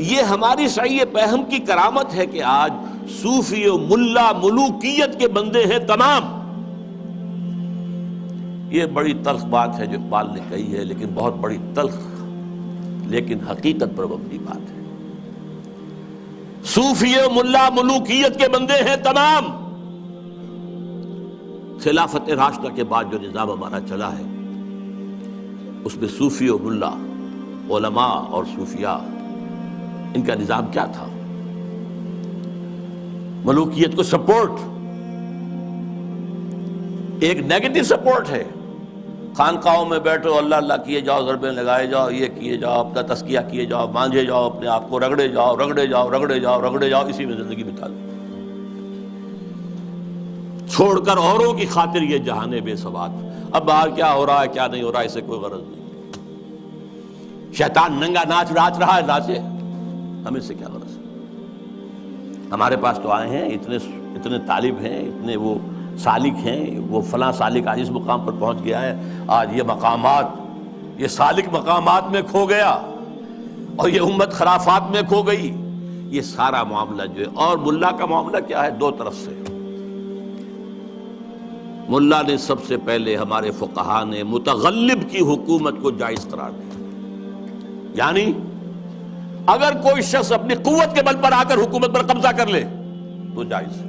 یہ ہماری صحیح فہم کی کرامت ہے کہ آج صوفی و ملا ملوکیت کے بندے ہیں تمام۔ یہ بڑی تلخ بات ہے جو اقبال نے کہی ہے، لیکن بہت بڑی تلخ لیکن حقیقت پر مبنی بات ہے۔ صوفی و ملا ملوکیت کے بندے ہیں تمام۔ خلافت راشدہ کے بعد جو نظام ہمارا چلا ہے اس میں صوفی و ملا، علماء اور صوفیاء، ان کا نظام کیا تھا؟ ملوکیت کو سپورٹ، ایک نیگیٹو سپورٹ ہے۔ خانقاہوں میں بیٹھو، اللہ اللہ کیے جاؤ، ضربیں لگائے جاؤ، یہ کیے جاؤ، اپنا تزکیہ کیے جاؤ، مانجھے جاؤ، اپنے آپ کو رگڑے جاؤ رگڑے جاؤ رگڑے جاؤ رگڑے جاؤ، اسی میں زندگی بتا دو، چھوڑ کر اوروں کی خاطر یہ جہان بے ثبات۔ اب باہر کیا ہو رہا ہے کیا نہیں ہو رہا ہے اسے کوئی غرض نہیں۔ شیطان ننگا ناچ رہا ہے، ناچے، ہمیں سے کیا غرض؟ ہمارے پاس تو آئے ہیں، اتنے طالب ہیں، اتنے وہ سالک ہیں، وہ فلاں سالک آج اس مقام پر پہنچ گیا ہے، آج یہ مقامات، یہ سالک مقامات میں کھو گیا اور یہ امت خرافات میں کھو گئی۔ یہ سارا معاملہ جو ہے، اور ملا کا معاملہ کیا ہے؟ دو طرف سے۔ ملا نے سب سے پہلے، ہمارے فقہا نے متغلب کی حکومت کو جائز قرار دیا، یعنی اگر کوئی شخص اپنی قوت کے بل پر آ کر حکومت پر قبضہ کر لے تو جائز ہے،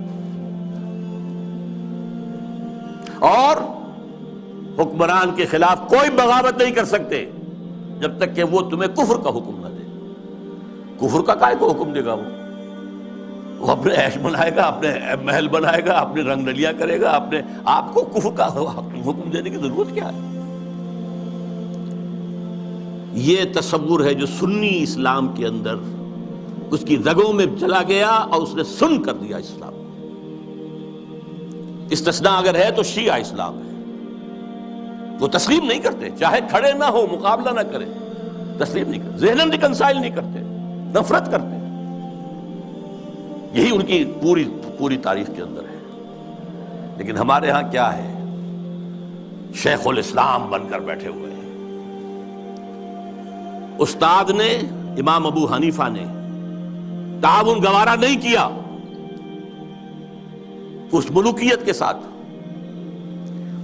اور حکمران کے خلاف کوئی بغاوت نہیں کر سکتے جب تک کہ وہ تمہیں کفر کا حکم نہ دے۔ کفر کا کائے کو حکم دے گا؟ وہ اپنے عیش بنائے گا، اپنے محل بنائے گا، اپنے رنگ رلیاں کرے گا، اپنے آپ کو کفر کا حکم دینے کی ضرورت کیا ہے؟ یہ تصور ہے جو سنی اسلام کے اندر اس کی رگوں میں چلا گیا اور اس نے سن کر دیا اسلام۔ استثناء اگر ہے تو شیعہ اسلام ہے، وہ تسلیم نہیں کرتے، چاہے کھڑے نہ ہو، مقابلہ نہ کریں، تسلیم نہیں کرتے، ذہناً ریکنسائل نہیں کرتے، نفرت کرتے۔ یہی ان کی پوری تاریخ کے اندر ہے۔ لیکن ہمارے ہاں کیا ہے؟ شیخ الاسلام بن کر بیٹھے ہوئے ہیں۔ استاد نے، امام ابو حنیفہ نے تعاون گوارا نہیں کیا اس ملوکیت کے ساتھ۔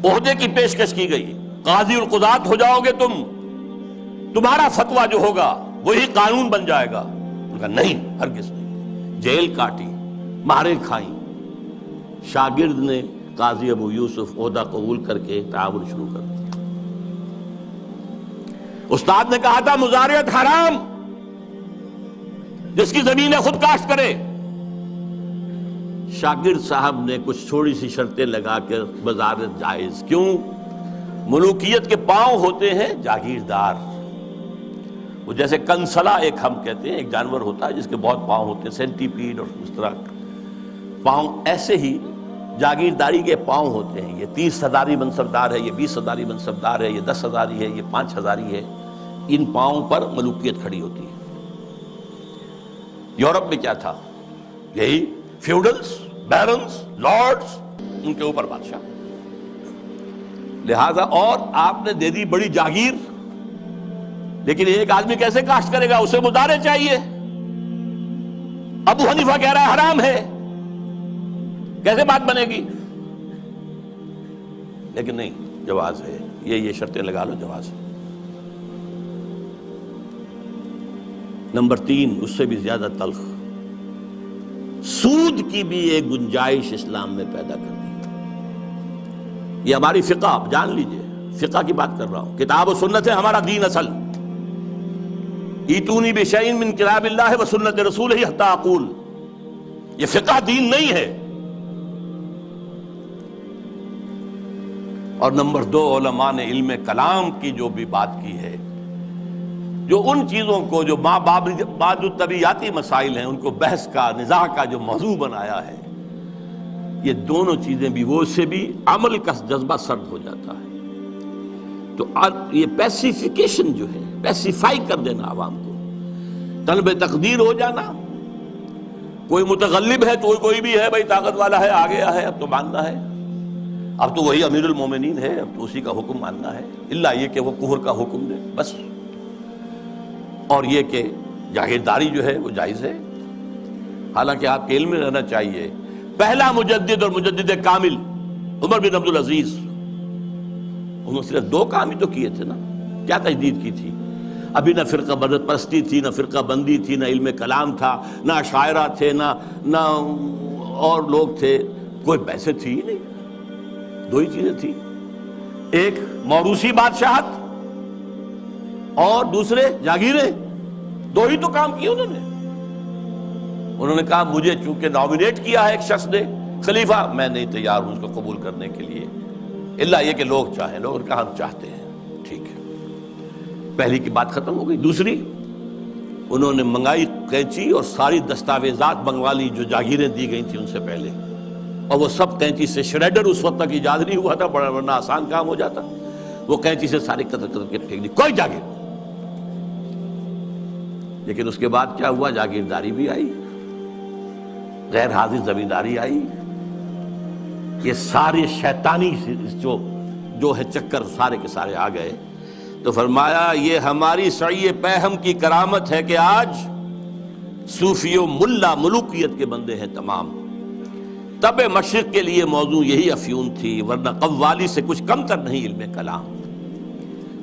عہدے کی پیشکش کی گئی، قاضی القضات ہو جاؤ گے تم، تمہارا فتویٰ جو ہوگا وہی قانون بن جائے گا۔ ان کا نہیں، ہرگز نہیں۔ جیل کاٹی، مارے کھائیں۔ شاگرد نے، قاضی ابو یوسف، عہدہ قبول کر کے تعاون شروع کر دیا۔ استاد نے کہا تھا مزارعت حرام، جس کی زمین ہے خود کاشت کرے۔ شاگرد صاحب نے کچھ تھوڑی سی شرطیں لگا کر مزارعت جائز۔ کیوں؟ ملوکیت کے پاؤں ہوتے ہیں جاگیردار، وہ جیسے کنسلا ایک ہم کہتے ہیں، ایک جانور ہوتا ہے جس کے بہت پاؤں ہوتے ہیں، سینٹی پیڈ اور اس طرح پاؤں، ایسے ہی جاگیرداری کے پاؤں ہوتے ہیں۔ یہ 30 ہزاری منصبدار ہے، یہ 20 ہزاری منصبدار ہے، یہ 10 ہزاری ہے، یہ 5 ہزاری ہے۔ ان پاؤں پر ملوکیت کھڑی ہوتی ہے۔ یورپ میں کیا تھا؟ یہی فیوڈلز، بیرنز، لارڈز، ان کے اوپر بادشاہ۔ لہذا اور آپ نے دے دی بڑی جاگیر، لیکن ایک آدمی کیسے کاشت کرے گا؟ اسے مزارع چاہیے۔ ابو حنیفہ کہہ رہا ہے حرام ہے، کیسے بات بنے گی؟ لیکن نہیں، جواز ہے، یہ شرطیں لگا لو، جواز ہے۔ نمبر 3، اس سے بھی زیادہ تلخ، سود کی بھی ایک گنجائش اسلام میں پیدا کر دی۔ یہ ہماری فقہ، آپ جان لیجئے، فقہ کی بات کر رہا ہوں، کتاب و سنت ہے ہمارا دین اصل۔ ایتونی بشیء من کتاب اللہ و سنت رسولہ حتی اقول، یہ فقہ دین نہیں ہے۔ اور نمبر 2، علماء نے علم کلام کی جو بھی بات کی ہے، جو ان چیزوں کو جو بعد طبیعیاتی مسائل ہیں ان کو بحث کا، نزاع کا جو موضوع بنایا ہے، یہ دونوں چیزیں بھی، وہ اس سے بھی عمل کا جذبہ سرد ہو جاتا ہے۔ تو یہ پیسیفیکیشن جو ہے، پیسیفائی کر دینا عوام کو، طلب تقدیر ہو جانا، کوئی متغلب ہے تو کوئی بھی ہے، بھائی طاقت والا ہے، آ گیا ہے، اب تو ماننا ہے، اب تو وہی امیر المومنین ہے، اب تو اسی کا حکم ماننا ہے، الا یہ کہ وہ کفر کا حکم دے بس۔ اور یہ کہ جاگیرداری جو ہے وہ جائز ہے، حالانکہ آپ کے علم میں رہنا چاہیے پہلا مجدد اور مجدد کامل عمر بن عبدالعزیز، انہوں نے صرف 2 کام ہی تو کیے تھے نا، کیا تجدید کی تھی؟ ابھی نہ فرقہ بدت پرستی تھی، نہ فرقہ بندی تھی، نہ علم کلام تھا، نہ شاعرہ تھے، نہ اور لوگ تھے، کوئی بحث تھی ہی نہیں، 2 ہی چیزیں تھی، ایک موروثی بادشاہت اور دوسرے جاگیریں، 2 ہی تو کام کیے انہوں نے کہا مجھے چونکہ نامینیٹ کیا ہے ایک شخص نے خلیفہ، میں نہیں تیار ہوں اس کو قبول کرنے کے لیے، الا یہ کہ لوگ چاہیں، لوگوں نے کہا ہم چاہتے ہیں، ٹھیک ہے، پہلی کی بات ختم ہو گئی۔ دوسری، انہوں نے منگائی قینچی اور ساری دستاویزات منگوا لی جو جاگیریں دی گئی تھیں ان سے پہلے، اور وہ سب قینچی سے، شریڈر اس وقت تک ایجاد نہیں ہوا تھا، بڑا ورنہ آسان کام ہو جاتا، وہ قینچی سے ساری قطر قطر کے پھینک دی، کوئی جاگیر۔ لیکن اس کے بعد کیا ہوا؟ جاگیرداری بھی آئی، غیر حاضر زمینداری آئی، یہ سارے شیطانی جو ہے چکر سارے کے سارے آ گئے۔ تو فرمایا یہ ہماری سعی پیہم کی کرامت ہے کہ آج صوفی و ملا ملوکیت کے بندے ہیں تمام۔ طب مشرق کے لیے موضوع یہی افیون تھی، ورنہ قوالی سے کچھ کم تر نہیں علم کلام۔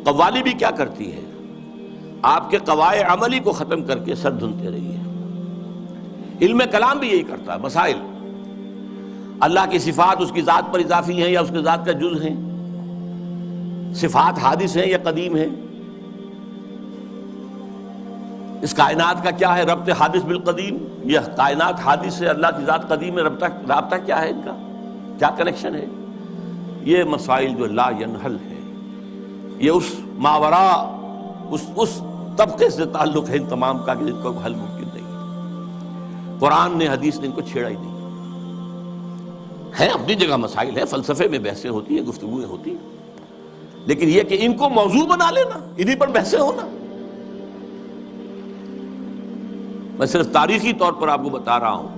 قوالی بھی کیا کرتی ہے؟ آپ کے قواعد عملی کو ختم کر کے سر دھنتے رہی ہے۔ علم کلام بھی یہی کرتا ہے، مسائل، اللہ کی صفات اس کی ذات پر اضافی ہیں یا اس کی ذات کا جز ہیں، صفات حادث ہیں یا قدیم ہیں، اس کائنات کا کیا ہے ربط حادث بالقدیم، یہ کائنات حادث ہے، اللہ کی ذات قدیم ہے، رابطہ کیا ہے ان کا، کیا کنیکشن ہے؟ یہ مسائل جو لا ینحل ہے، یہ اس ماورا اس طبقے سے تعلق ہے ان تمام کا کہ جن کو حل ممکن نہیں ہے۔ قرآن نے، حدیث نے ان کو چھیڑا ہی نہیں ہے، اپنی جگہ مسائل ہے، فلسفے میں بحثیں ہوتی ہیں، گفتگویں ہوتی ہیں، لیکن یہ کہ ان کو موضوع بنا لینا، انہی پر بحثیں ہونا۔ میں صرف تاریخی طور پر آپ کو بتا رہا ہوں،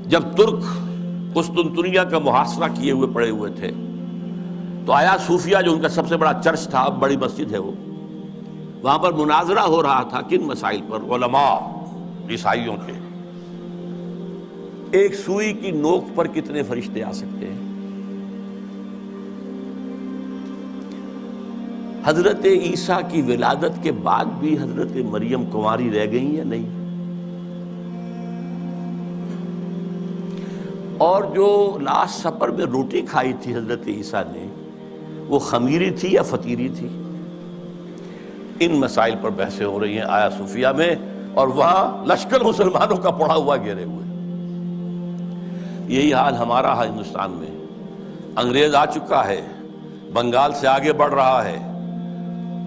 جب ترک قسطنطنیہ کا محاصرہ کیے ہوئے پڑے ہوئے تھے تو آیا صوفیہ جو ان کا سب سے بڑا چرچ تھا، اب بڑی مسجد ہے وہ، وہاں پر مناظرہ ہو رہا تھا کن مسائل پر؟ علماء عیسائیوں کے، ایک سوئی کی نوک پر کتنے فرشتے آ سکتے ہیں؟ حضرت عیسیٰ کی ولادت کے بعد بھی حضرت مریم کنواری رہ گئیں یا نہیں؟ اور جو لاسٹ سپر میں روٹی کھائی تھی حضرت عیسیٰ نے، وہ خمیری تھی یا فطیری تھی؟ ان مسائل پر بحثیں ہو رہی ہیں آیا صوفیہ میں، اور وہاں لشکر مسلمانوں کا پڑا ہوا گھیرے ہوئے۔ یہی حال ہمارا ہے ہندوستان میں، انگریز آ چکا ہے، بنگال سے آگے بڑھ رہا ہے،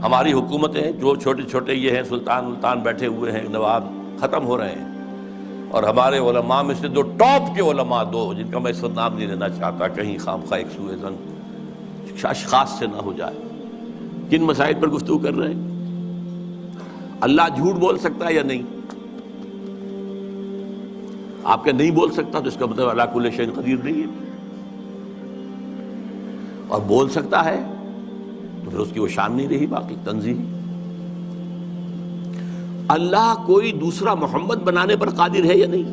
ہماری حکومتیں جو چھوٹے چھوٹے یہ ہیں سلطان بیٹھے ہوئے ہیں، نواب ختم ہو رہے ہیں، اور ہمارے علماء میں سے 2 ٹاپ کے علماء، 2 جن کا میں اس وقت نام نہیں لینا چاہتا کہیں خامخواہ ایک سوء ظن اشخاص سے نہ ہو جائے، کن مسائل پر گفتگو کر رہے ہیں؟ اللہ جھوٹ بول سکتا ہے یا نہیں؟ آپ کے نہیں بول سکتا تو اس کا مطلب اللہ کل شیء قدیر نہیں ہے، اور بول سکتا ہے تو پھر اس کی وہ شان نہیں رہی باقی تنزیہ۔ اللہ کوئی دوسرا محمد بنانے پر قادر ہے یا نہیں؟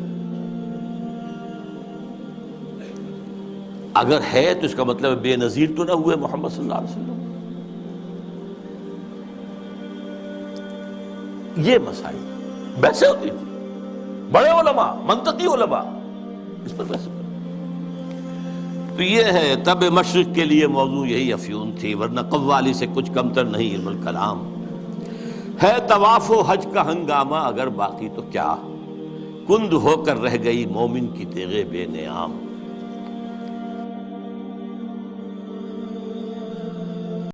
اگر ہے تو اس کا مطلب بے نظیر تو نہ ہوئے محمد صلی اللہ علیہ وسلم۔ یہ مسائل بحثیں ہوتی تھی، بڑے علماء، منطقی علماء اس پر بحث کرتے۔ تو یہ ہے طب مشرق کے لیے موضوع یہی افیون تھی، ورنہ قوالی سے کچھ کمتر نہیں علم الکلام ہے۔ طواف و حج کا ہنگامہ اگر باقی تو کیا، کند ہو کر رہ گئی مومن کی تیغ بے نیام۔